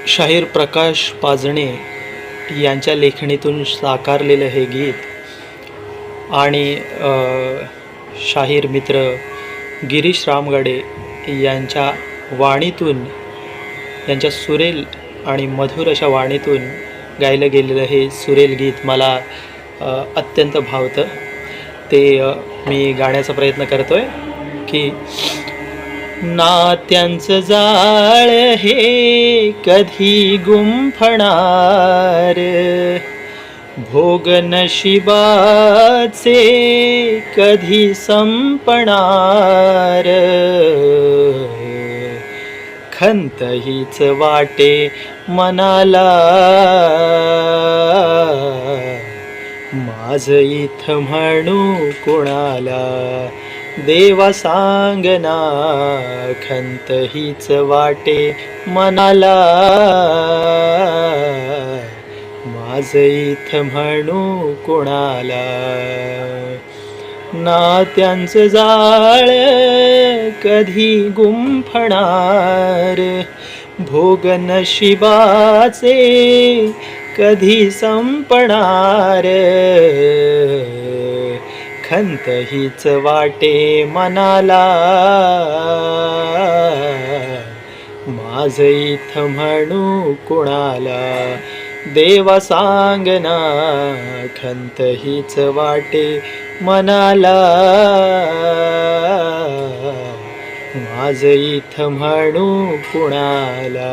शाहीर प्रकाश पाजणे यांच्या लेखणीतून साकारलेलं हे गीत आणि शाहीर मित्र गिरीश रामगडे यांच्या वाणीतून, यांच्या सुरेल आणि मधुर अशा वाणीतून गायलं गेलेलं हे सुरेल गीत मला अत्यंत भावतं. ते मी गाण्याचा प्रयत्न करतो आहे की नात्यांचं जाळ हे कधी गुंफणार, भोग नशिबाचे कधी संपणार, खंत हीच वाटे मनाला, माझ इथ म्हणू कुणाला, देवा सांगना, खंत हीच वाटे मनाला, माझ इथ म्हणू कुणाला. नात्यांचं जाळ कधी गुंफणार, भोग नशिबाचे कधी संपणार, खंत हीच वाटे मनाला, माझ इथ म्हणू कुणाला, देवा सांगना, खंत हीच वाटे मनाला, माझ इथ म्हणू कुणाला.